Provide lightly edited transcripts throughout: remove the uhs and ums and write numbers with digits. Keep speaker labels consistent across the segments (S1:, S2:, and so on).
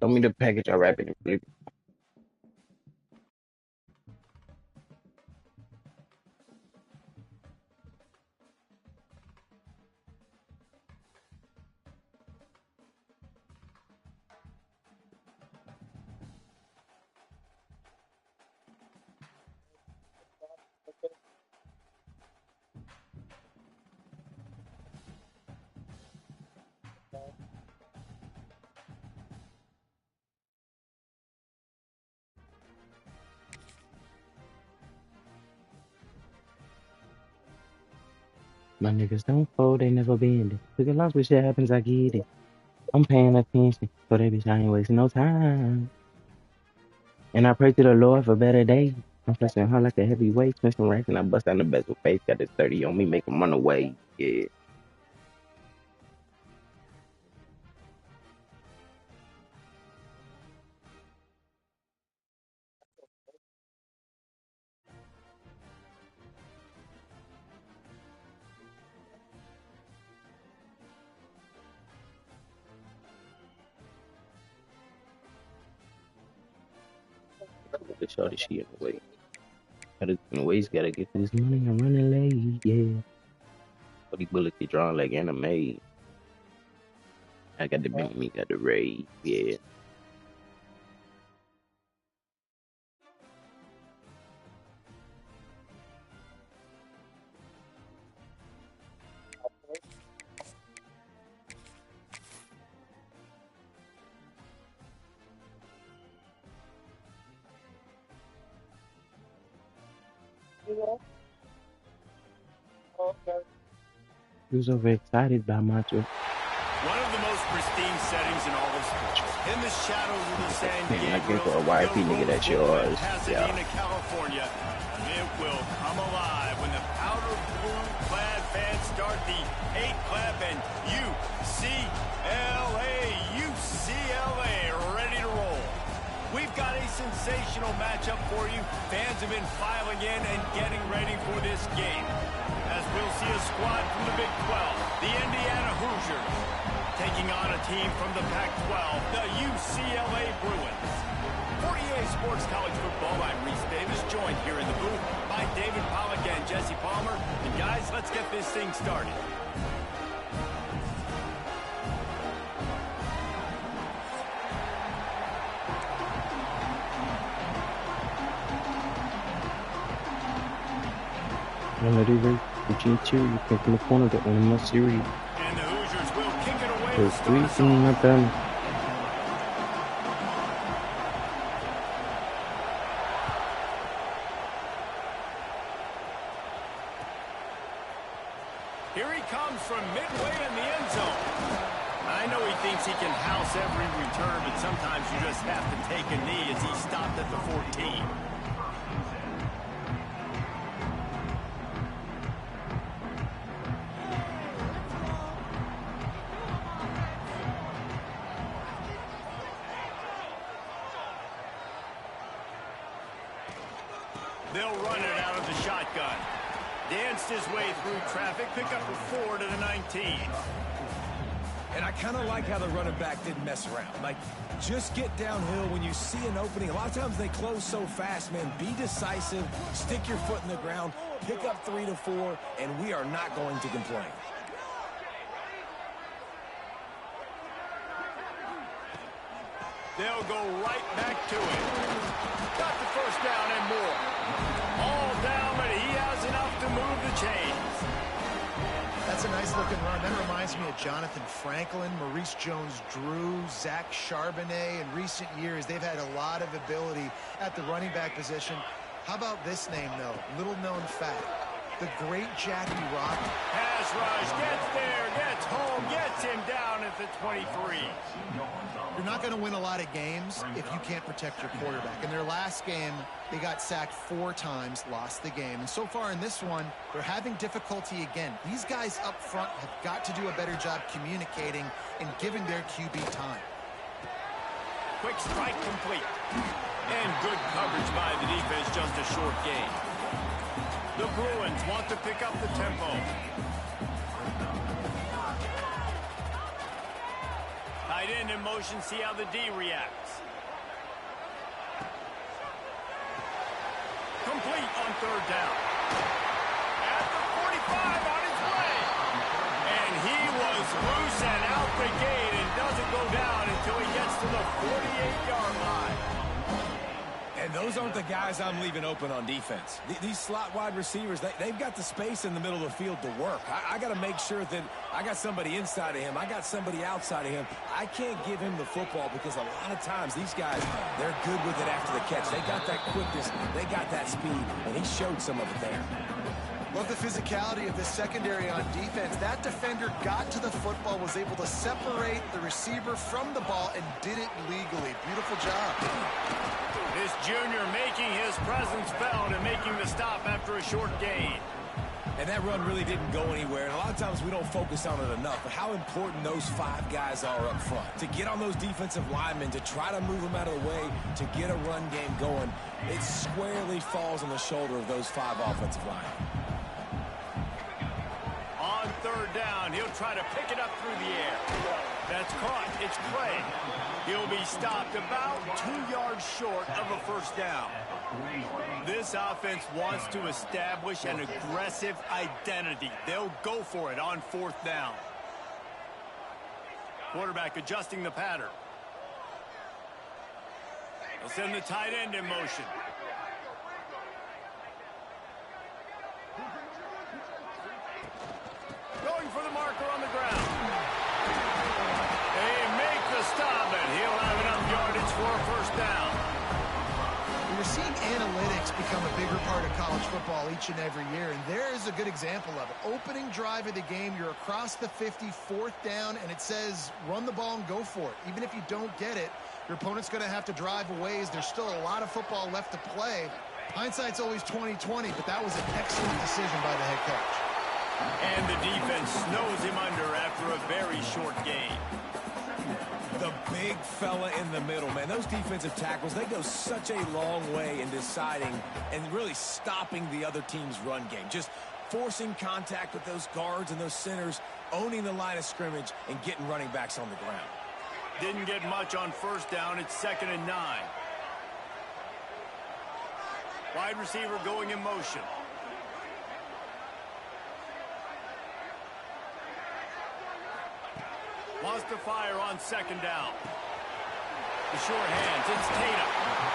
S1: Show me the package. I wrap it and flip it. My niggas don't fold, they never bend it. Took a loss, when shit happens, I get it. I'm paying attention, so they bitch, I ain't wasting no time. And I pray to the Lord for better days. I'm flexing her like a heavyweight, switching racks, and I bust down the bezel face. Got this 30 on me, make 'em run away. Yeah. The shorty, she in the way. Gotta in the ways, gotta get this money. I'm running late, yeah. But these bullets get drawn like anime. I got the big me, got the raid, yeah. You was over excited by my trip.
S2: One of the most pristine settings in all of sports. In the shadows of the San Diego,
S1: I guess for a YP nigga, that's yours. Yeah.
S2: California, it will come alive when the powder blue clad fans start the 8-clap and UCLA ready to roll. We've got a sensational matchup for you. Fans have been filing in and getting ready for this game. As we'll see a squad from the Big 12, the Indiana Hoosiers, taking on a team from the Pac-12, the UCLA Bruins. 48 Sports College Football, I'm Reese Davis, joined here in the booth by David Pollack and Jesse Palmer. And guys, let's get this thing started.
S1: When they do race, the G2, you pick in the corner to win the series.
S2: And the Hoosiers will kick it away.
S1: There's 3 things up there.
S2: Here he comes from midway in the end zone. I know he thinks he can house every return, but sometimes you just have to take a knee as he stopped at the 14. They'll run it out of the shotgun. Danced his way through traffic, pick up a 4 to the 19.
S3: And I kind of like how the running back didn't mess around. Like, just get downhill when you see an opening. A lot of times they close so fast, man. Be decisive, stick your foot in the ground, pick up 3 to 4, and we are not going to complain.
S2: They'll go right back to it. Got the first down and more. All down, but he has enough to move the chains.
S4: That's a nice-looking run. That reminds me of Jonathan Franklin, Maurice Jones-Drew, Zach Charbonnet. In recent years, they've had a lot of ability at the running back position. How about this name, though? Little-known fact. The great Jackie Rock.
S2: Pass rush, gets there, gets home, gets him down at the 23.
S4: You're not going to win a lot of games if you can't protect your quarterback. In their last game, they got sacked 4 times, lost the game. And so far in this one, they're having difficulty again. These guys up front have got to do a better job communicating and giving their QB time.
S2: Quick strike complete. And good coverage by the defense, just a short gain. The Bruins want to pick up the tempo. Tight end in motion, see how the D reacts. Complete on third down. At the 45 on his way. And he was loose and out the gate and doesn't go down until he gets to the 48-yard line.
S3: And those aren't the guys I'm leaving open on defense. These slot wide receivers, they've got the space in the middle of the field to work. I got to make sure that I got somebody inside of him. I got somebody outside of him. I can't give him the football because a lot of times these guys, they're good with it after the catch. They got that quickness. They got that speed, and he showed some of it there.
S4: Love the physicality of the secondary on defense. That defender got to the football, was able to separate the receiver from the ball, and did it legally. Beautiful job.
S2: This junior making his presence felt and making the stop after a short gain.
S3: And that run really didn't go anywhere. And a lot of times we don't focus on it enough. But how important those 5 guys are up front. To get on those defensive linemen, to try to move them out of the way, to get a run game going, it squarely falls on the shoulder of those 5 offensive linemen.
S2: On third down, he'll try to pick it up through the air. That's caught. It's Craig. He'll be stopped about 2 yards short of a first down. This offense wants to establish an aggressive identity. They'll go for it on fourth down. Quarterback adjusting the pattern. They'll send the tight end in motion. Going for the marker on the ground. They make the stop, and he'll have enough yardage for a first down.
S4: We're seeing analytics become a bigger part of college football each and every year, and there is a good example of it. Opening drive of the game, you're across the 50, fourth down, and it says run the ball and go for it. Even if you don't get it, your opponent's going to have to drive a ways. There's still a lot of football left to play. Hindsight's always 20/20, but that was an excellent decision by the head coach.
S2: And the defense snows him under after a very short gain.
S3: The big fella in the middle, man. Those defensive tackles, they go such a long way in deciding and really stopping the other team's run game. Just forcing contact with those guards and those centers, owning the line of scrimmage, and getting running backs on the ground.
S2: Didn't get much on first down. It's 2nd and 9. Wide receiver going in motion. Wants to fire on 2nd down. The short hands, it's Tatum.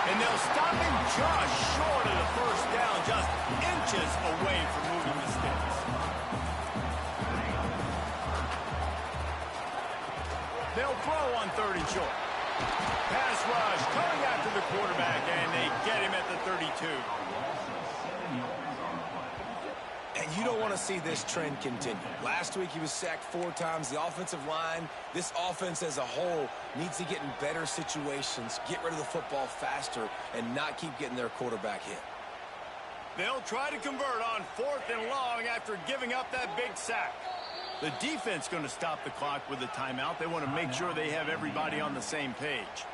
S2: And they'll stop him just short of the first down, just inches away from moving the sticks. They'll throw on 3rd and short. Pass rush coming after the quarterback, and they get him at the 32.
S3: And you don't want to see this trend continue. Last week he was sacked 4 times. The offensive line, this offense as a whole, needs to get in better situations, get rid of the football faster, and not keep getting their quarterback hit.
S2: They'll try to convert on 4th and long after giving up that big sack. The defense going to stop the clock with a timeout. They want to make sure they have everybody on the same page.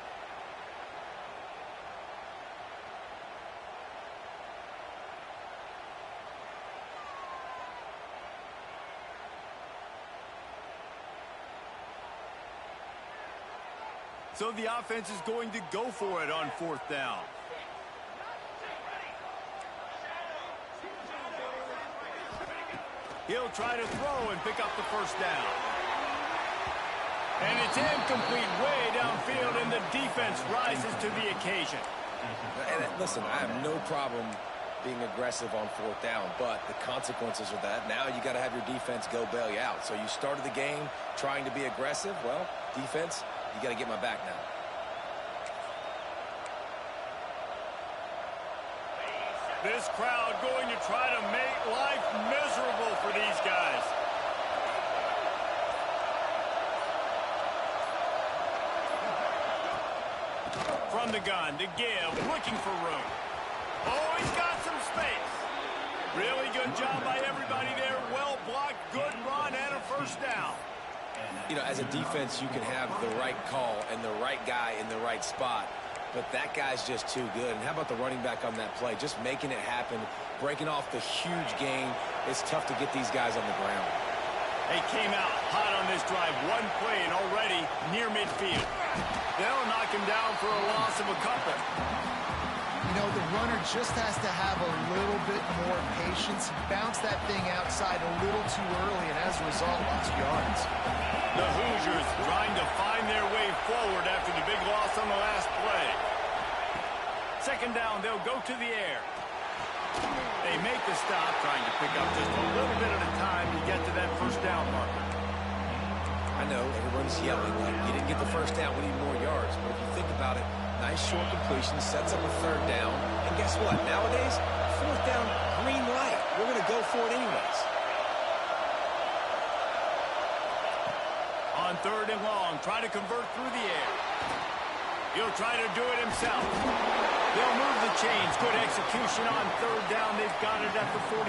S2: So the offense is going to go for it on 4th down. He'll try to throw and pick up the first down. And it's incomplete way downfield, and the defense rises to the occasion.
S3: And listen, I have no problem being aggressive on 4th down, but the consequences of that, now you got to have your defense go bail you out. So you started the game trying to be aggressive. Well, defense, you got to get my back now.
S2: This crowd going to try to make life miserable for these guys. From the gun to give, looking for room. Oh, he's got some space. Really good job by everybody there. Well blocked, good run, and a first down.
S3: You know, as a defense, you can have the right call and the right guy in the right spot, but that guy's just too good. And how about the running back on that play? Just making it happen, breaking off the huge gain. It's tough to get these guys on the ground.
S2: They came out hot on this drive. One play and already near midfield. They'll knock him down for a loss of a couple.
S4: You know, the runner just has to have a little bit more patience. Bounce that thing outside a little too early, and as a result, lost yards.
S2: The Hoosiers trying to find their way forward after the big loss on the last play. Second down, they'll go to the air. They make the stop, trying to pick up just a little bit at a time to get to that first down marker.
S3: I know everyone's yelling like you didn't get the first down, we need more yards. But if you think about it, nice short completion, sets up a third down. And guess what? Nowadays, fourth down, green light. We're going to go for it anyways.
S2: On third and long, try to convert through the air. He'll try to do it himself. They'll move the chains. Good execution on third down. They've got it at the 41.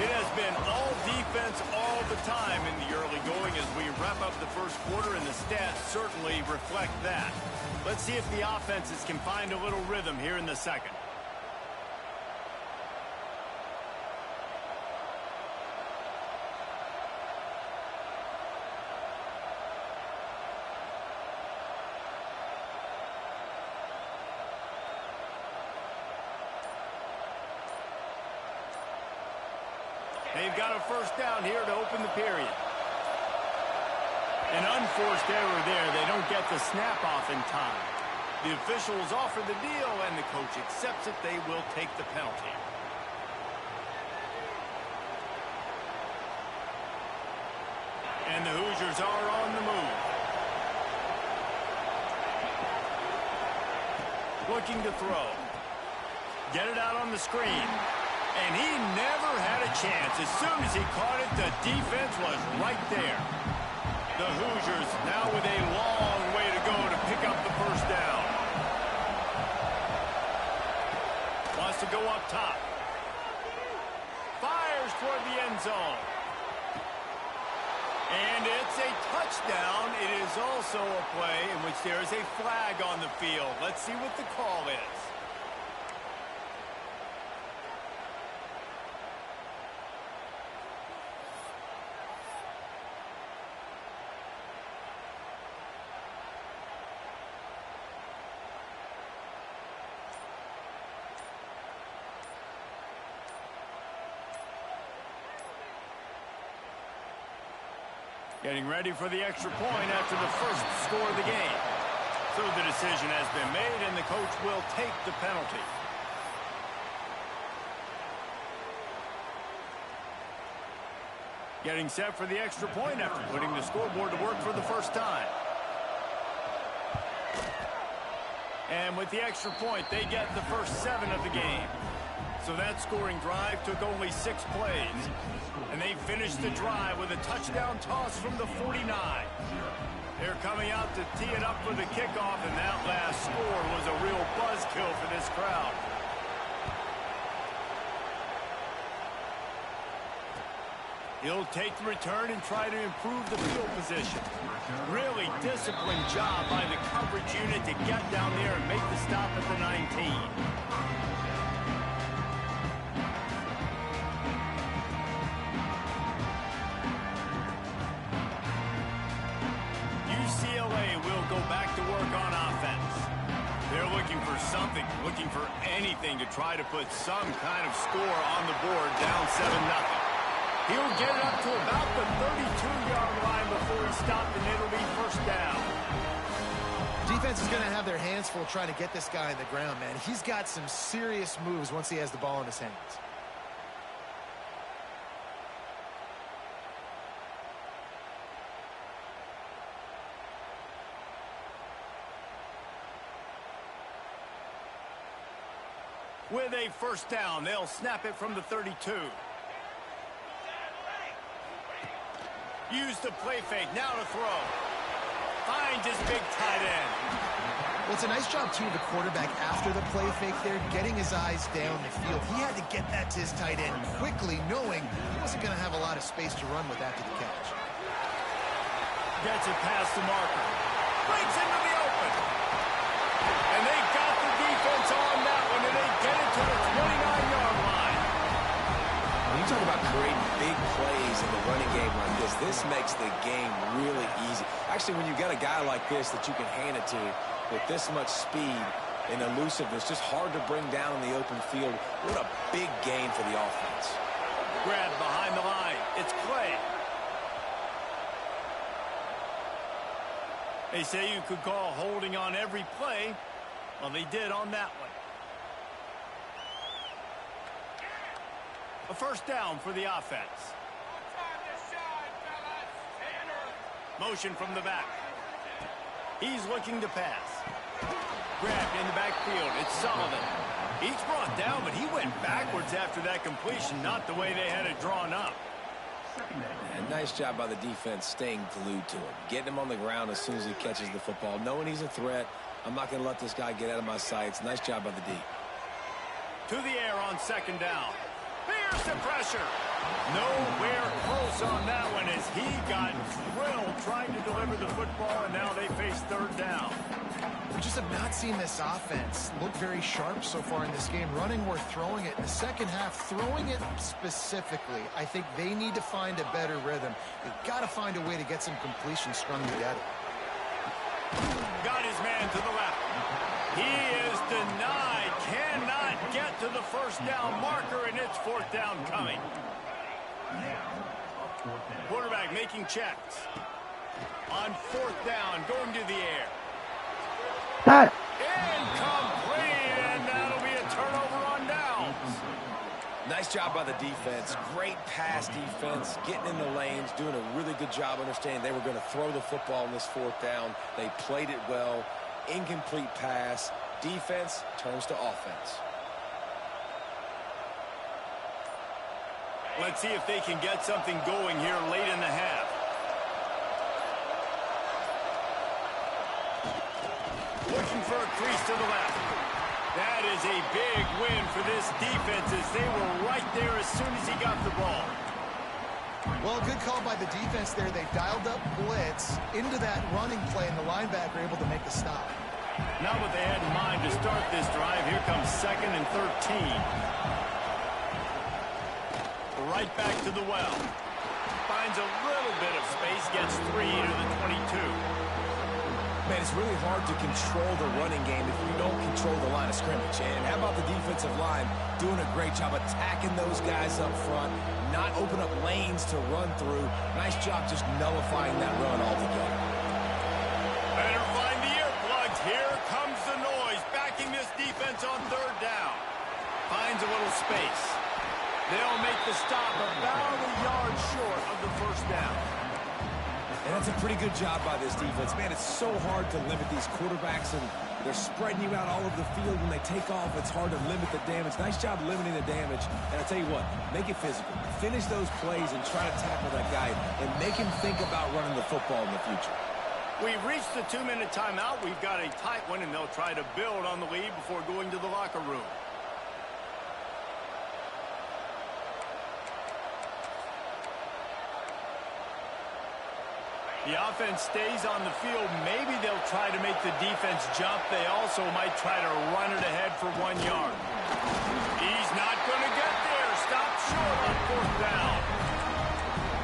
S2: It has been all defense all the time in the early going as we wrap up the first quarter, and the stats certainly reflect that. Let's see if the offenses can find a little rhythm here in the second. They've got a first down here to open the period. An unforced error there. They don't get the snap off in time. The officials offer the deal, and the coach accepts it. They will take the penalty. And the Hoosiers are on the move. Looking to throw. Get it out on the screen. And he never had a chance. As soon as he caught it, the defense was right there. The Hoosiers now with a long way to go to pick up the first down. Wants to go up top. Fires toward the end zone. And it's a touchdown. It is also a play in which there is a flag on the field. Let's see what the call is. Getting ready for the extra point after the first score of the game. So the decision has been made, and the coach will take the penalty. Getting set for the extra point after putting the scoreboard to work for the first time. And with the extra point, they get the first 7 of the game. So that scoring drive took only 6 plays. And they finished the drive with a touchdown toss from the 49. They're coming out to tee it up for the kickoff, and that last score was a real buzzkill for this crowd. He'll take the return and try to improve the field position. Really disciplined job by the coverage unit to get down there and make the stop at the 19. UCLA will go back to work on offense. They're looking for something, looking for anything to try to put some kind of score on the board, down 7-0. He'll get it up to about the 32-yard line before he's stopped, and it'll be first down.
S4: Defense is going to have their hands full trying to get this guy on the ground, man. He's got some serious moves once he has the ball in his hands.
S2: With a first down, they'll snap it from the 32. Use the play fake, now to throw. Finds his big tight end.
S4: Well, it's a nice job, too, of the quarterback after the play fake there, getting his eyes down the field. He had to get that to his tight end quickly, knowing he wasn't going to have a lot of space to run with after the catch.
S2: Gets it past the marker. Breaks into the open. And they got the defense on that one, and they get it to the 29-yard line.
S3: When you talk about creating big plays in the running game like this, this makes the game really easy. Actually, when you got a guy like this that you can hand it to with this much speed and elusiveness, just hard to bring down in the open field, what a big gain for the offense.
S2: Grab behind the line. It's Clay. They say you could call holding on every play. Well, they did on that one. A first down for the offense. Motion from the back. He's looking to pass. Grabbed in the backfield. It's Sullivan. He's brought down, but he went backwards after that completion, not the way they had it drawn up.
S3: And nice job by the defense staying glued to him. Getting him on the ground as soon as he catches the football. Knowing he's a threat, I'm not going to let this guy get out of my sights. Nice job by the D.
S2: To the air on second down. Here's the pressure. Nowhere close on that one as he got drilled trying to deliver the football, and now they face third down.
S4: We just have not seen this offense look very sharp so far in this game. Running or throwing it in the second half, throwing it specifically. I think they need to find a better rhythm. They've got to find a way to get some completion strung together.
S2: Got his man to the left. He is denied. Cannot get to the first down marker, and it's fourth down coming. Quarterback making checks. On fourth down, going to the air.
S1: Cut.
S2: Incomplete, and that'll be a turnover on downs.
S3: Nice job by the defense. Great pass defense, getting in the lanes, doing a really good job understanding they were going to throw the football in this fourth down. They played it well. Incomplete pass. Defense turns to offense.
S2: Let's see if they can get something going here late in the half. Looking for a crease to the left. That is a big win for this defense as they were right there as soon as he got the ball.
S4: Well, a good call by the defense there. They dialed up blitz into that running play, and the linebacker able to make the stop.
S2: Not what they had in mind to start this drive. Here comes 2nd and 13. Right back to the well. Finds a little bit of space, gets 3 to the 22.
S3: Man, it's really hard to control the running game if you don't control the line of scrimmage. And how about the defensive line doing a great job attacking those guys up front, not open up lanes to run through. Nice job just nullifying that run altogether.
S2: Better find the earplugs. Here comes the noise, backing this defense on third down. Finds a little space. They'll make the stop about a yard short of the first down.
S3: And that's a pretty good job by this defense. Man, it's so hard to limit these quarterbacks, and they're spreading you out all over the field. When they take off, it's hard to limit the damage. Nice job limiting the damage. And I'll tell you what, make it physical. Finish those plays and try to tackle that guy and make him think about running the football in the future.
S2: We've reached the 2-minute timeout. We've got a tight one, and they'll try to build on the lead before going to the locker room. The offense stays on the field. Maybe they'll try to make the defense jump. They also might try to run it ahead for 1 yard. He's not going to get there. Stop short on fourth down.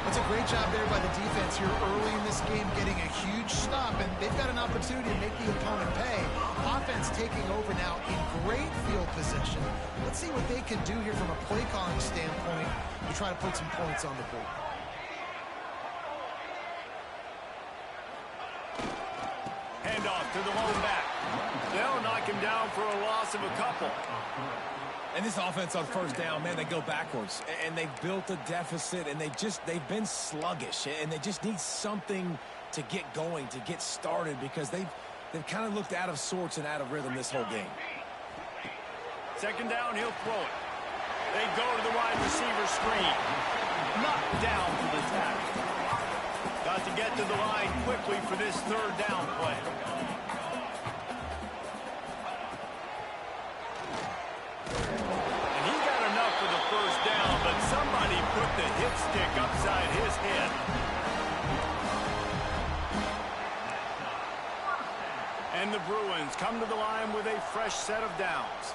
S4: That's a great job there by the defense here early in this game, getting a huge stop, and they've got an opportunity to make the opponent pay. Offense taking over now in great field position. Let's see what they can do here from a play calling standpoint to try to put some points on the board.
S2: Handoff to the lone back. They'll knock him down for a loss of a couple.
S3: And this offense on first down, man, they go backwards. And they've built a deficit, and they've been sluggish. And they just need something to get going, to get started, because they've kind of looked out of sorts and out of rhythm this whole game.
S2: Second down, he'll throw it. They go to the wide receiver screen. Knocked down to the tackle. Got to get to the line quickly for this third down play. And he got enough for the first down, but somebody put the hit stick upside his head. And the Bruins come to the line with a fresh set of downs.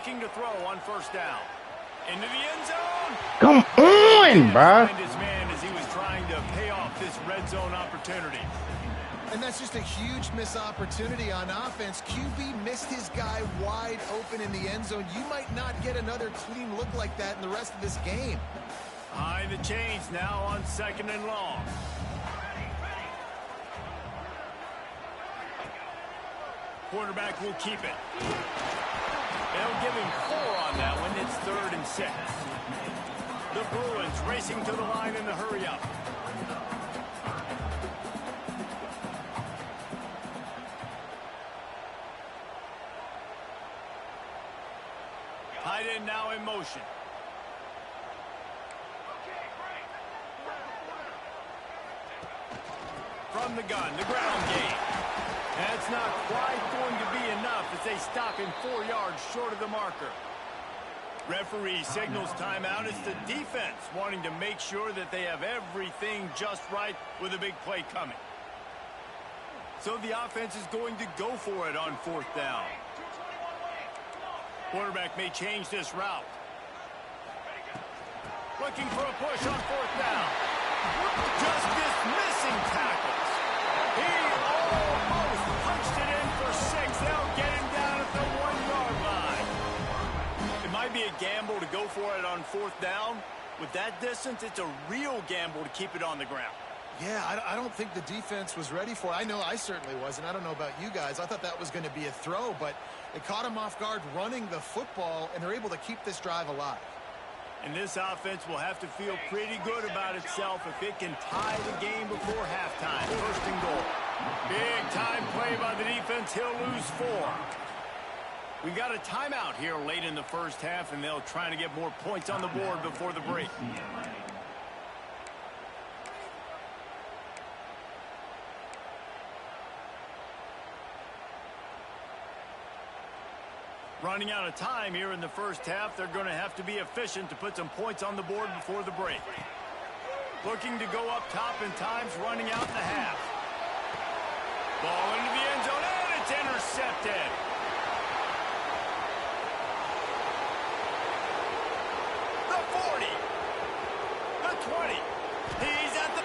S2: looking to throw on first down. Into the end zone.
S1: Come on, bro.
S2: Find his man as he was trying to pay off this red zone opportunity.
S4: And that's just a huge missed opportunity on offense. QB missed his guy wide open in the end zone. You might not get another clean look like that in the rest of this game.
S2: Behind the chains now on 2nd and long. Quarterback will keep it. They'll give him 4 on that one. It's 3rd and 6. The Bruins racing to the line in the hurry-up. Tight end now in motion. From the gun, the ground game. That's not quite going to be enough as they stop him 4 yards short of the marker. Referee signals timeout. It's the defense wanting to make sure that they have everything just right with a big play coming. So the offense is going to go for it on 4th down. Quarterback may change this route. Looking for a push on 4th down. Just dismissing tackles. He almost punched it in for 6. They'll get him down at the 1-yard line. It might be a gamble to go for it on 4th down. With that distance, it's a real gamble to keep it on the ground.
S4: Yeah, I don't think the defense was ready for it. I know I certainly wasn't. I don't know about you guys. I thought that was going to be a throw, but they caught him off guard running the football, and they're able to keep this drive alive.
S2: And this offense will have to feel pretty good about itself if it can tie the game before halftime. 1st and goal. Big time play by the defense. He'll lose 4. We got a timeout here late in the first half, and they'll try to get more points on the board before the break. Running out of time here in the first half. They're going to have to be efficient to put some points on the board before the break. Looking to go up top in times, running out in the half. Ball into the end zone, and it's intercepted. The 40. The 20. He's at the...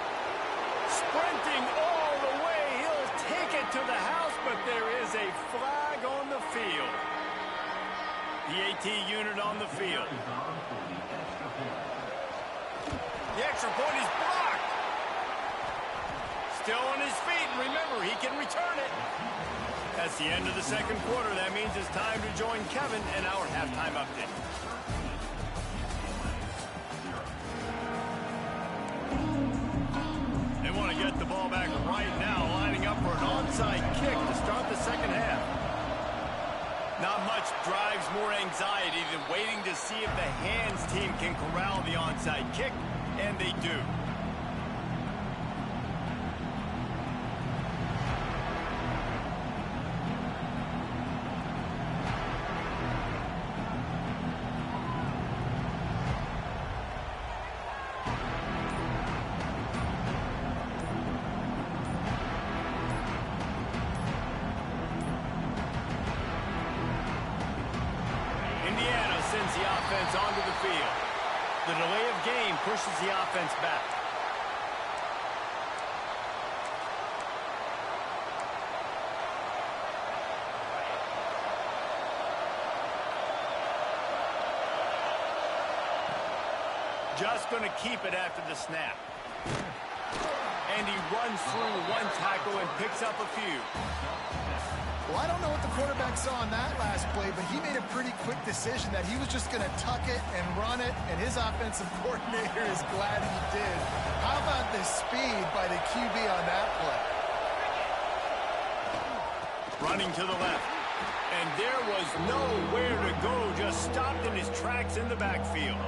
S2: sprinting all the way. He'll take it to the house, but there is a flag on the field. The AT unit on the field. The extra point is blocked. Still on his feet, and remember, he can return it. That's the end of the 2nd quarter. That means it's time to join Kevin and our halftime update. They want to get the ball back right now, lining up for an onside kick to start the 2nd half. Not much drives more anxiety than waiting to see if the hands team can corral the onside kick, and they do. Sends the offense onto the field. The delay of game pushes the offense back. Just going to keep it after the snap. And he runs through 1 tackle and picks up a few.
S4: Well, I don't know what the quarterback saw on that last play, but he made a pretty quick decision that he was just going to tuck it and run it, and his offensive coordinator is glad he did. How about the speed by the QB on that play?
S2: Running to the left. And there was nowhere to go, just stopped in his tracks in the backfield.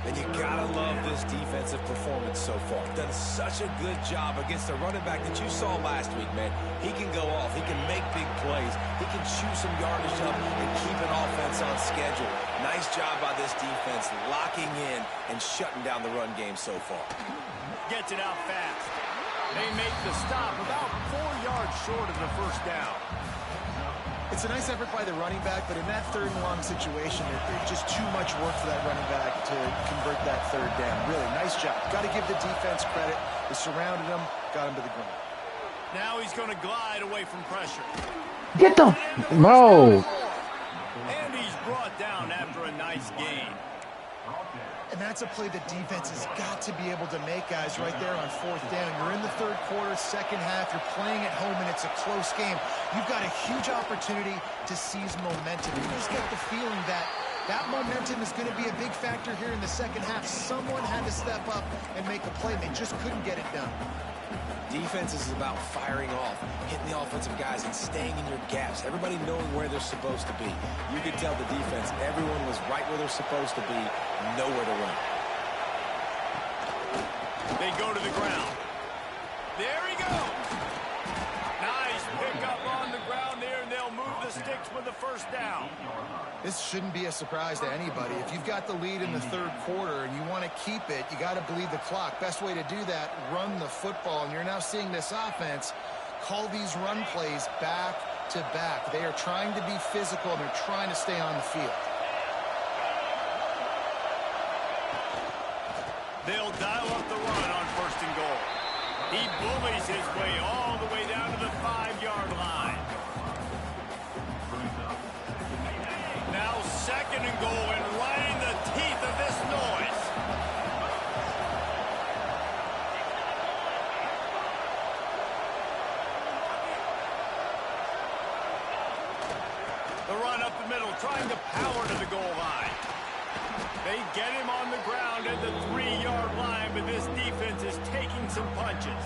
S3: And you gotta love this defensive performance so far. Done such a good job against the running back that you saw last week, man. He can go off. He can make big plays. He can chew some yardage up and keep an offense on schedule. Nice job by this defense locking in and shutting down the run game so far.
S2: Gets it out fast. They make the stop about 4 yards short of the first down.
S4: It's a nice effort by the running back, but in that third and long situation, it's just too much work for that running back to convert that third down. Really, nice job. Got to give the defense credit. They surrounded him, got him to the ground.
S2: Now he's going to glide away from pressure.
S1: Get them, bro.
S2: And he's brought down after a nice gain.
S4: And that's a play the defense has got to be able to make, guys, right there on fourth down. You're in the third quarter, second half. You're playing at home, and it's a close game. You've got a huge opportunity to seize momentum. You just get the feeling that that momentum is going to be a big factor here in the second half. Someone had to step up and make a play. They just couldn't get it done.
S3: Defense is about firing off, hitting the offensive guys, and staying in your gaps. Everybody knowing where they're supposed to be. You could tell the defense, everyone was right where they're supposed to be, nowhere to run.
S2: They go to the ground. There he goes. Nice pickup on the ground there, and they'll move the sticks with the first down.
S4: This shouldn't be a surprise to anybody. If you've got the lead in the third quarter and you want to keep it, you got to bleed the clock. Best way to do that, run the football. And you're now seeing this offense call these run plays back to back. They are trying to be physical, and they're trying to stay on the field.
S2: They'll dial up the run on first and goal. He bullies his way all the way down to the 5-yard line. Now second and goal, and right in the teeth of this noise. The run up the middle, trying to power to the goal line. They get him on the ground at the 3-yard line, but this defense is taking some punches.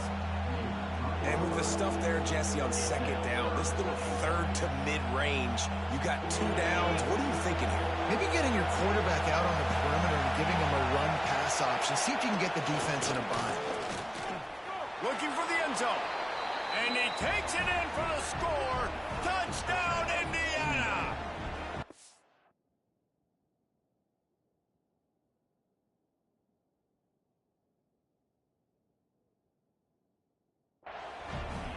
S3: And with the stuff there, Jesse, on second down, this little third to mid-range, you got 2 downs. What are you thinking here?
S4: Maybe getting your quarterback out on the perimeter and giving him a run-pass option. See if you can get the defense in a bind.
S2: Looking for the end zone. And he takes it in for the score. Touchdown, Indiana!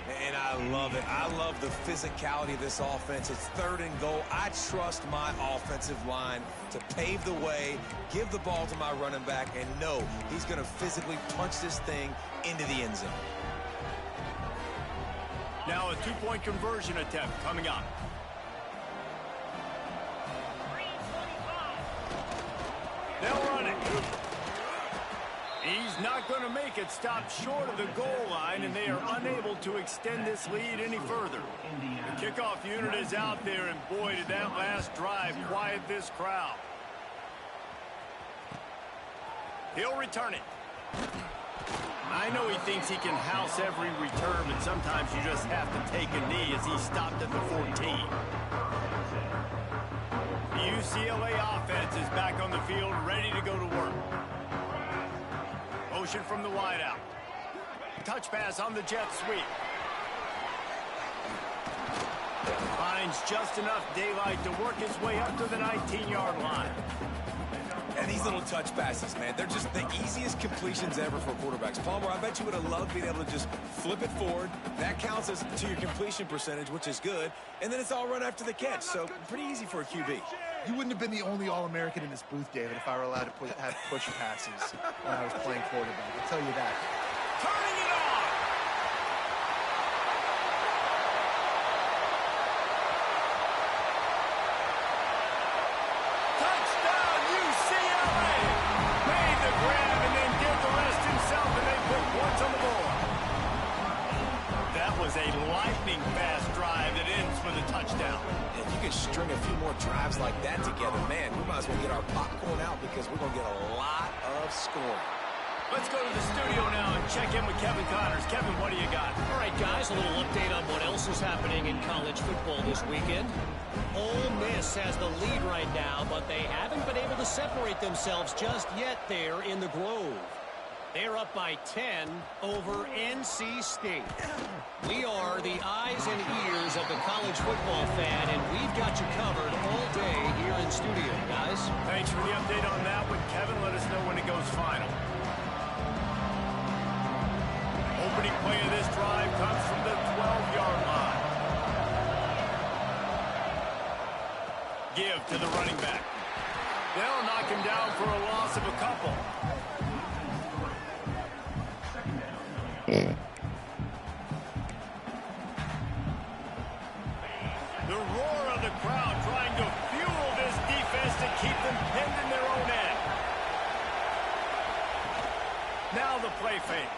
S3: And I love it. I love the physicality of this offense. It's third and goal. I trust my offensive line to pave the way, give the ball to my running back, and know he's going to physically punch this thing into the end zone.
S2: Now a 2-point conversion attempt coming up. They'll run it. He's not going to make it. Stop short of the goal line, and they are unable to extend this lead any further. The kickoff unit is out there, and boy, did that last drive quiet this crowd. He'll return it. I know he thinks he can house every return, but sometimes you just have to take a knee as he stopped at the 14. The UCLA offense is back on the field, ready to go to work. Motion from the wideout. Touch pass on the jet sweep. Finds just enough daylight to work his way up to the 19-yard line.
S3: And these little touch passes, man, they're just the easiest completions ever for quarterbacks. Palmer, I bet you would have loved being able to just flip it forward. That counts as to your completion percentage, which is good. And then it's all run after the catch, so pretty easy for a QB.
S4: You wouldn't have been the only All-American in this booth, David, if I were allowed to have push passes when I was playing quarterback. I'll tell you that.
S2: Turning it on! Touchdown, UCLA! Made the grab and then did the rest himself, and they put points on the board. That was a lightning-fast drive that ends with a touchdown.
S3: If you can string a few more drives like that together, man, we might as well get our popcorn out because we're going to get a lot of scoring.
S2: Let's go to the studio now and check in with Kevin Connors. Kevin, what do you got?
S5: All right, guys, a little update on what else is happening in college football this weekend. Ole Miss has the lead right now, but they haven't been able to separate themselves just yet there in the Grove. They're up by 10 over NC State. We are the eyes and ears of the college football fan, and we've got you covered all day here in studio, guys.
S2: Thanks for the update on that one, Kevin. Let us know when it goes final. Opening play of this drive comes from the 12-yard line. give to the running back. They'll knock him down for a loss of a couple. The roar of the crowd trying to fuel this defense to keep them pinned in their own end. Now the play fake.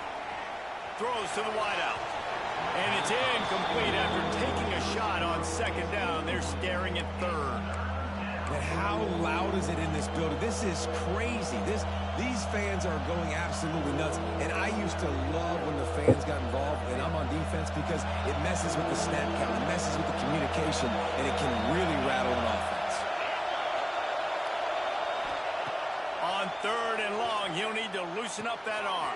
S2: Throws to the wideout. And it's incomplete after taking a shot on second down. They're staring at third.
S3: And how loud is it in this building? This is crazy. These fans are going absolutely nuts. And I used to love when the fans got involved, and I'm on defense, because it messes with the snap count, it messes with the communication, and it can really rattle an offense.
S2: On third and long, he'll need to loosen up that arm.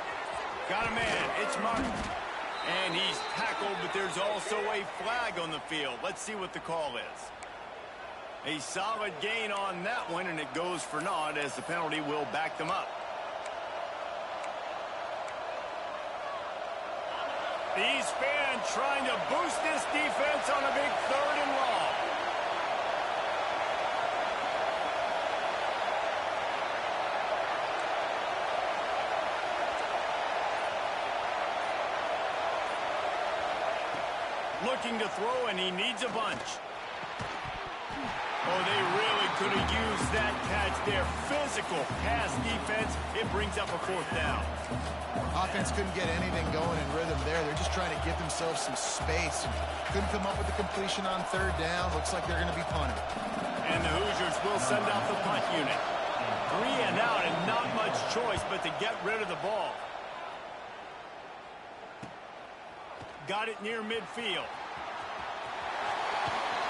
S2: Got a man. It's Martin. And he's tackled, but there's also a flag on the field. Let's see what the call is. A solid gain on that one, and it goes for naught as the penalty will back them up. These fans trying to boost this defense on a big third and long. Looking to throw, and he needs a bunch. Oh, they really could have used that catch there. Physical pass defense. It brings up a fourth down.
S4: Offense couldn't get anything going in rhythm there. They're just trying to give themselves some space. Couldn't come up with the completion on third down. Looks like they're going to be punting.
S2: And the Hoosiers will send out the punt unit. 3 and out, and not much choice but to get rid of the ball. Got it near midfield.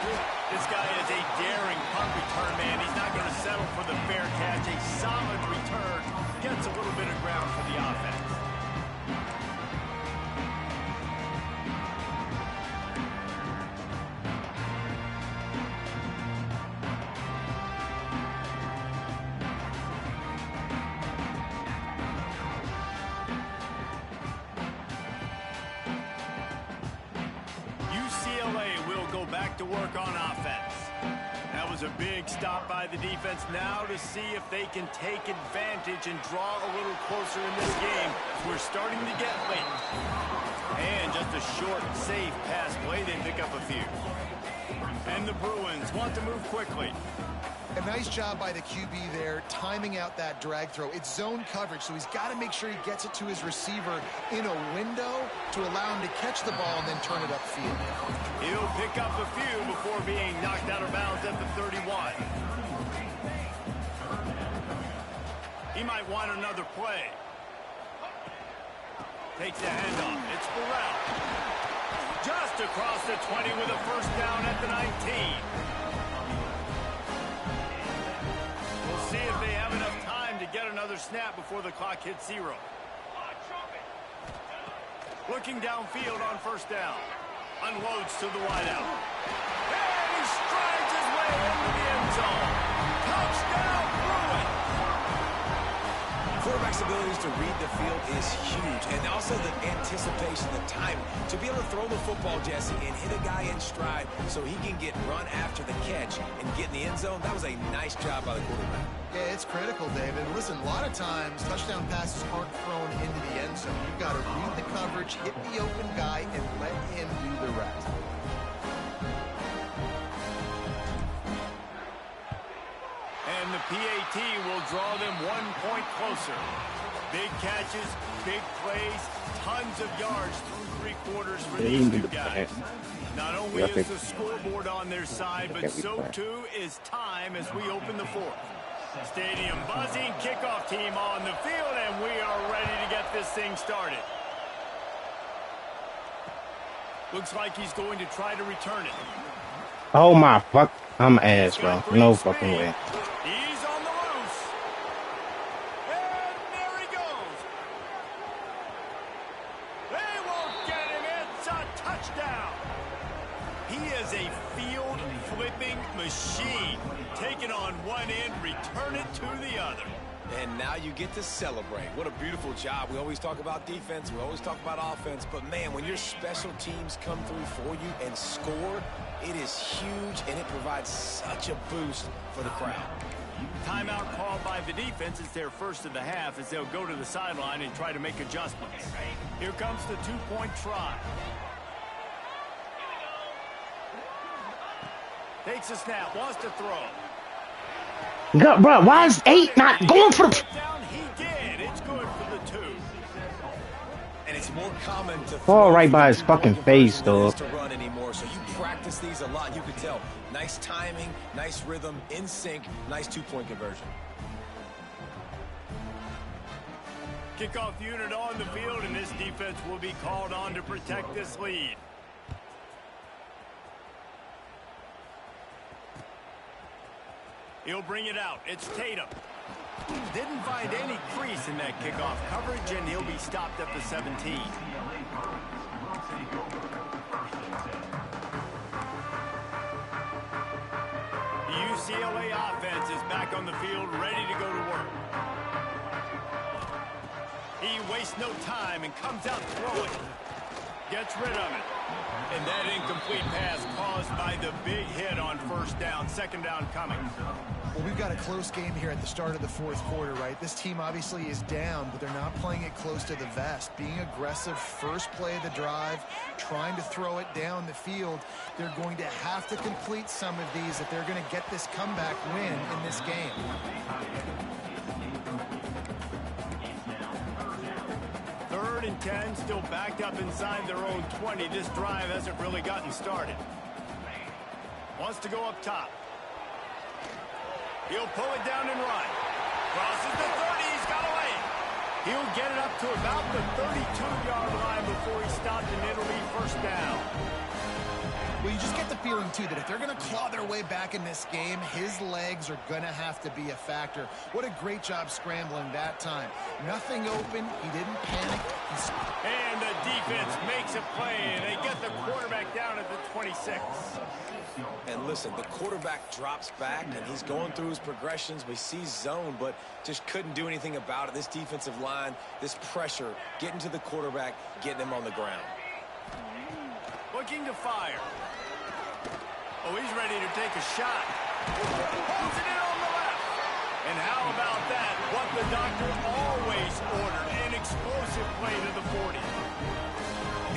S2: This guy is a daring punt return man. He's not going to settle for the fair catch. A solid return. Gets a little bit of ground for the offense. UCLA will go back to work on offense. That was a big stop by the defense. Now to see if they can take advantage and draw a little closer in this game. We're starting to get late. And just a short, safe pass play. They pick up a few. And the Bruins want to move quickly.
S4: A nice job by the QB there, timing out that drag throw. It's zone coverage, so he's got to make sure he gets it to his receiver in a window to allow him to catch the ball and then turn it upfield.
S2: He'll pick up a few before being knocked out of bounds at the 31. He might want another play. Takes the handoff. It's Burrell. Just across the 20 with a first down at the 19. See if they have enough time to get another snap before the clock hits 0. Looking downfield on first down. Unloads to the wideout. And he strides his way into the end zone. Touchdown, Bruins!
S3: Quarterback's abilities to read the field is huge, and also the anticipation, the time to be able to throw the football, Jesse, and hit a guy in stride so he can get run after the catch and get in the end zone. That was a nice job by the quarterback.
S4: Yeah, it's critical, David. Listen, a lot of times touchdown passes aren't thrown into the end zone. You've got to read the coverage, hit the open guy, and let him do the rest.
S2: And the PAT will draw them 1 point closer. Big catches, big plays, tons of yards through 3 quarters for these two guys. Not only is the scoreboard on their side, but so too is time as we open the fourth. Stadium buzzing, kickoff team on the field, and we are ready to get this thing started. Looks like he's going to try to return it.
S1: Oh my fuck, I'm ass, bro. No fucking way.
S2: He's on the loose. And there he goes. They won't get him. It's a touchdown. He is a field-flipping machine. Take it on one end, return it to the other.
S3: And now you get to celebrate. What a beautiful job. We always talk about defense. We always talk about offense. But, man, when your special teams come through for you and score, It is huge, and it provides such a boost for the crowd.
S2: Timeout called by the defense. It's their first of the half as they'll go to the sideline and try to make adjustments. Here comes the two-point try. Takes a snap, wants to throw.
S1: Go, bro, why is 8 not going for the...
S2: He did. It's good for the 2.
S3: And it's more common to
S1: fall right by his fucking face, dog.
S3: To run anymore, so you practice these a lot. You can tell. Nice timing, nice rhythm, in sync, nice two-point conversion.
S2: Kickoff unit on the field, and this defense will be called on to protect this lead. He'll bring it out. It's Tatum. Didn't find any crease in that kickoff coverage, and he'll be stopped at the 17. The UCLA offense is back on the field, ready to go to work. He wastes no time and comes out throwing. Gets rid of it. And that incomplete pass caused by the big hit on first down. Second down coming.
S4: Well, we've got a close game here at the start of the fourth quarter, right? This team obviously is down, but they're not playing it close to the vest. Being aggressive, first play of the drive, trying to throw it down the field. They're going to have to complete some of these if they're going to get this comeback win in this game.
S2: Third and 10, still backed up inside their own 20. This drive hasn't really gotten started. Wants to go up top. He'll pull it down and run. Crosses the 30. He's got away. He'll get it up to about the 32-yard line before he stopped, and it'll be first down.
S4: Well, you just get the feeling, too, that if they're going to claw their way back in this game, his legs are going to have to be a factor. What a great job scrambling that time. Nothing open. He didn't panic.
S2: And the defense makes a play, and they get the quarterback down at the 26.
S3: And listen, the quarterback drops back, and he's going through his progressions. We see zone, but just couldn't do anything about it. This defensive line, this pressure, getting to the quarterback, getting him on the ground.
S2: Looking to fire. Oh, he's ready to take a shot. Holds it in on the left. And how about that? What the doctor always ordered, an explosive play to the 40.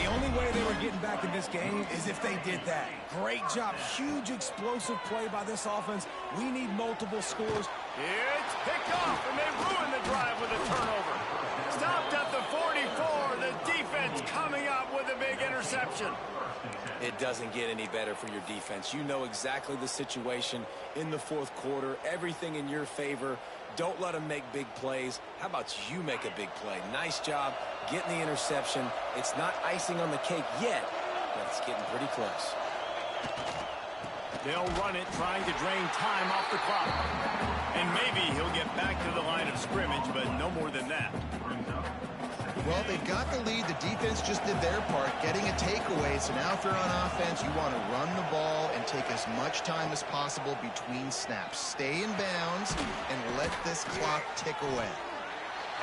S3: The only way they were getting back in this game is if they did that. Great job. Huge explosive play by this offense. We need multiple scores.
S2: It's picked off, and they ruin the drive with a turnover. Stopped at the 44. The defense coming up with a big interception.
S3: It doesn't get any better for your defense. You know exactly the situation in the fourth quarter. Everything in your favor. Don't let them make big plays. How about you make a big play? Nice job getting the interception. It's not icing on the cake yet, but it's getting pretty close.
S2: They'll run it, trying to drain time off the clock. And maybe he'll get back to the line of scrimmage, but no more than that.
S4: Well, they've got the lead. The defense just did their part, getting a takeaway. So now if they're on offense, you want to run the ball and take as much time as possible between snaps. Stay in bounds and let this clock tick away.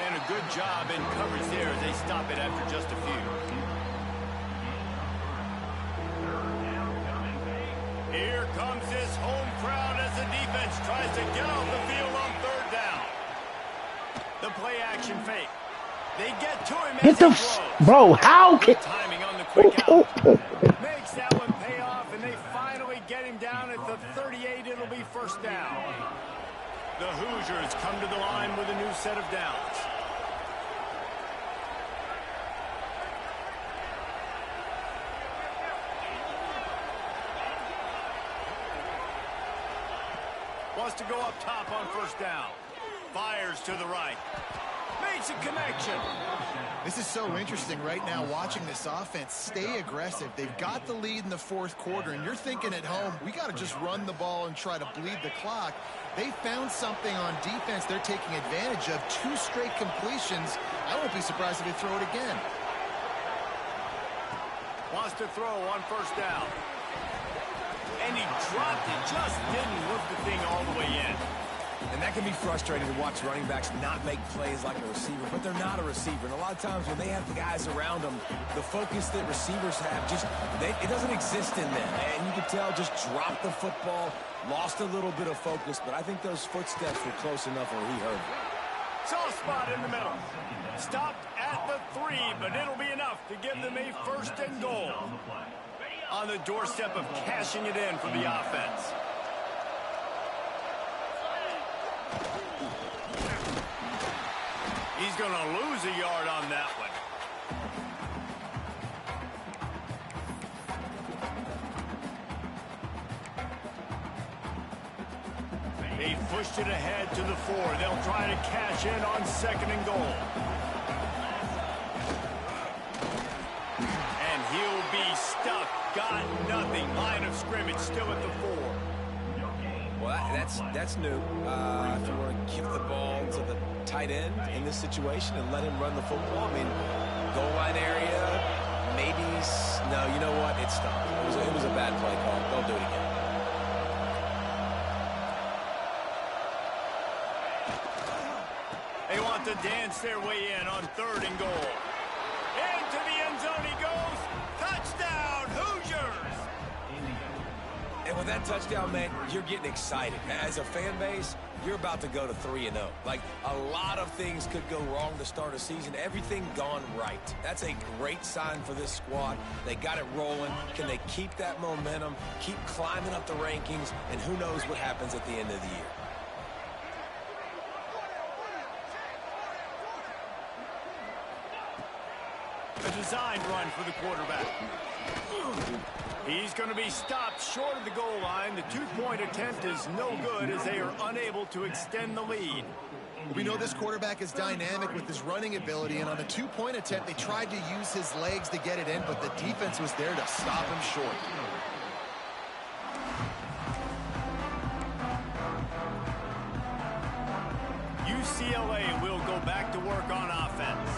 S2: And a good job in coverage there as they stop it after just a few. Here comes this home crowd as the defense tries to get off the field on third down. The play action fake. They get to him as he throws.
S1: Bro, how can...
S2: Timing on the quick out. Makes that one pay off, and they finally get him down at the 38. It'll be first down. The Hoosiers come to the line with a new set of downs. Wants to go up top on first down. Fires to the right. Makes a connection.
S4: This is so interesting right now watching this offense stay aggressive. They've got the lead in the fourth quarter, and you're thinking at home, we got to just run the ball and try to bleed the clock. They found something on defense they're taking advantage of. 2 straight completions. I won't be surprised if they throw it again.
S2: Wants to throw on first down. And he dropped it. Just didn't look the thing all the way in.
S3: And that can be frustrating to watch running backs not make plays like a receiver, but they're not a receiver. And a lot of times when they have the guys around them, the focus that receivers have, it doesn't exist in them. And you can tell just dropped the football, lost a little bit of focus, but I think those footsteps were close enough where he heard it.
S2: Soft spot in the middle. Stopped at the 3, but it'll be enough to give them a 1st and goal. On the doorstep of cashing it in for the offense. He's going to lose a yard on that one. He pushed it ahead to the 4. They'll try to cash in on 2nd and goal. And he'll be stuck. Got nothing. Line of scrimmage still at the 4.
S3: Well, that's new. If you want to give the ball to the tight end in this situation and let him run the football, I mean, goal line area, maybe. No, you know what? It stopped. It was a bad play call. Don't do it again.
S2: They want to dance their way in on 3rd and goal. Into the end zone he goes. Touchdown, Hoosiers!
S3: And with that touchdown, man, you're getting excited. As a fan base, you're about to go to 3-0. Like, a lot of things could go wrong to start a season. Everything gone right. That's a great sign for this squad. They got it rolling. Can they keep that momentum, keep climbing up the rankings, and who knows what happens at the end of the year.
S2: A designed run for the quarterback. He's going to be stopped short of the goal line. The 2-point attempt is no good as they are unable to extend the lead.
S4: We know this quarterback is dynamic with his running ability, and on the 2-point attempt, they tried to use his legs to get it in, but the defense was there to stop him short.
S2: UCLA will go back to work on offense.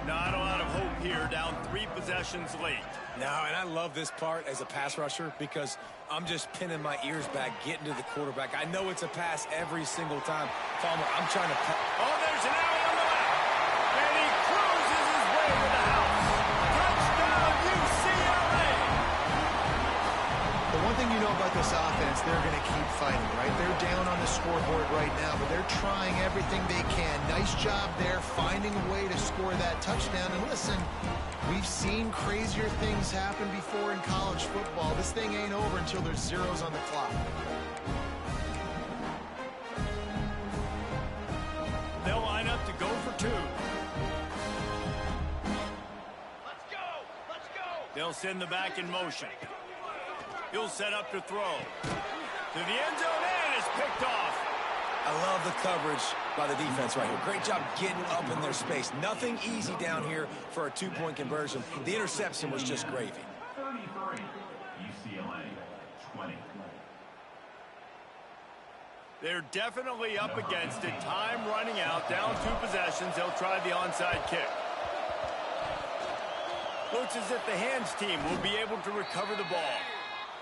S2: Not a lot of hope here, down 3 possessions late.
S3: No, and I love this part as a pass rusher because I'm just pinning my ears back, getting to the quarterback. I know it's a pass every single time. Palmer, I'm trying to...
S2: Oh, there's an alley on the left. And he cruises his way to the house. Touchdown, UCLA!
S4: The one thing you know about this offense, they're going to keep fighting, right? They're down on the scoreboard right now, but they're trying everything they can. Nice job there, finding a way to score that touchdown. And listen, we've seen crazier things happen before in college football. This thing ain't over until there's zeros on the clock.
S2: They'll line up to go for 2.
S5: Let's go! Let's go!
S2: They'll send the back in motion. He'll set up to throw. To the end zone, and it's picked off.
S3: I love the coverage by the defense right here. Great job getting up in their space. Nothing easy down here for a 2-point conversion. The interception was just gravy.
S6: 33, UCLA, 20.
S2: They're definitely up against it. Time running out. Down 2 possessions. They'll try the onside kick. Looks as if the hands team will be able to recover the ball.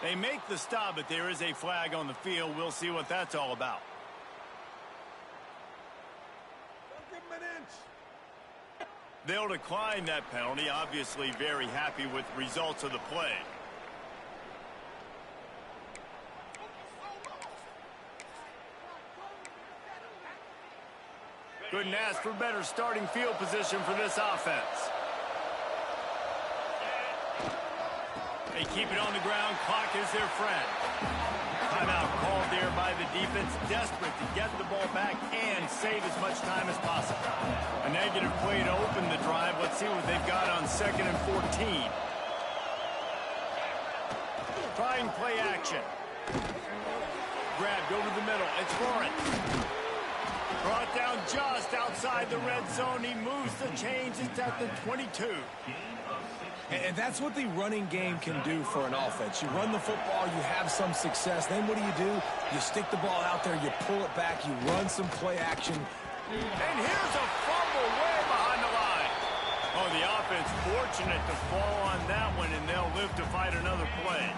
S2: They make the stop, but there is a flag on the field. We'll see what that's all about. They'll decline that penalty. Obviously very happy with results of the play. Couldn't ask for better starting field position for this offense. They keep it on the ground. Clock is their friend. Timeout called there by the defense, desperate to get the ball back and save as much time as possible. A negative play to open the drive. Let's see what they've got on 2nd and 14. Trying play action. Grabbed over the middle. It's Lawrence. Brought down just outside the red zone. He moves the chains. It's at the 22.
S3: And that's what the running game can do for an offense. You run the football, you have some success. Then what do? You stick the ball out there, you pull it back, you run some play action.
S2: And here's a fumble way behind the line. Oh, the offense fortunate to fall on that one, and they'll live to fight another play.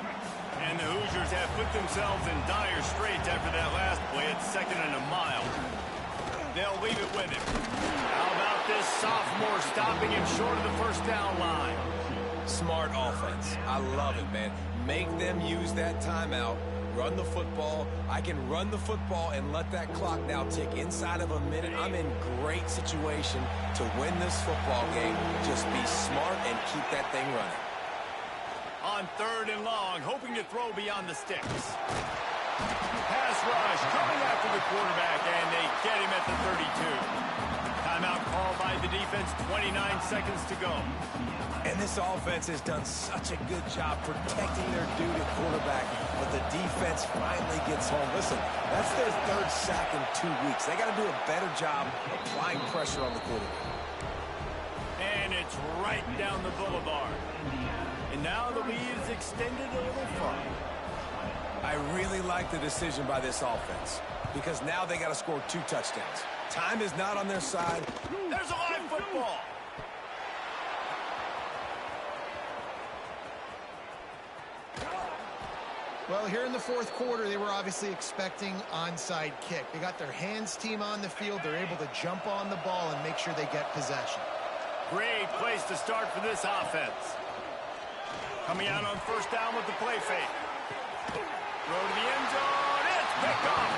S2: And the Hoosiers have put themselves in dire straits after that last play at 2nd and a mile. They'll leave it with him. How about this sophomore stopping him short of the first down line?
S3: Smart offense. I love it, man. Make them use that timeout. Run the football. I can run the football and let that clock now tick inside of a minute. I'm in great situation to win this football game. Just be smart and keep that thing running.
S2: On 3rd and long, hoping to throw beyond the sticks. Pass rush coming after the quarterback, and they get him at the 32. Timeout called by the defense, 29 seconds to go.
S3: And this offense has done such a good job protecting their dude at quarterback, but the defense finally gets home. Listen, that's their 3rd sack in 2 weeks. They got to do a better job applying pressure on the quarterback.
S2: And it's right down the boulevard. And now the lead is extended a little farther.
S3: I really like the decision by this offense because now they got to score 2 touchdowns. Time is not on their side.
S2: There's a live football.
S4: Well, here in the 4th quarter, they were obviously expecting onside kick. They got their hands team on the field. They're able to jump on the ball and make sure they get possession.
S2: Great place to start for this offense. Coming out on 1st down with the play fake. Throw to the end zone. It's picked off.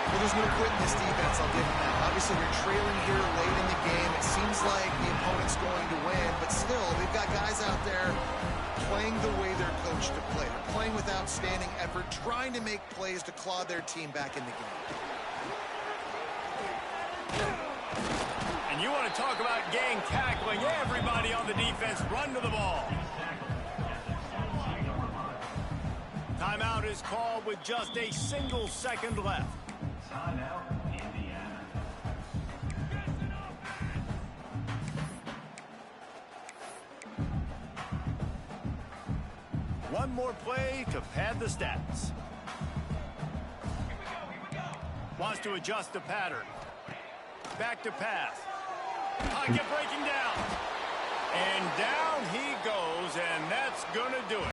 S4: Well, there's no quit in this defense, I'll give them that. Obviously, they're trailing here late in the game. It seems like the opponent's going to win, but still, they've got guys out there playing the way they're coached to play. They're playing with outstanding effort, trying to make plays to claw their team back in the game.
S2: And you want to talk about gang tackling. Everybody on the defense run to the ball. Timeout is called with just a single second left.
S6: Timeout, Indiana.
S2: One more play to pad the stats. Wants to adjust the pattern. Back to pass. Pocket breaking down. And down he goes, and that's going to do it.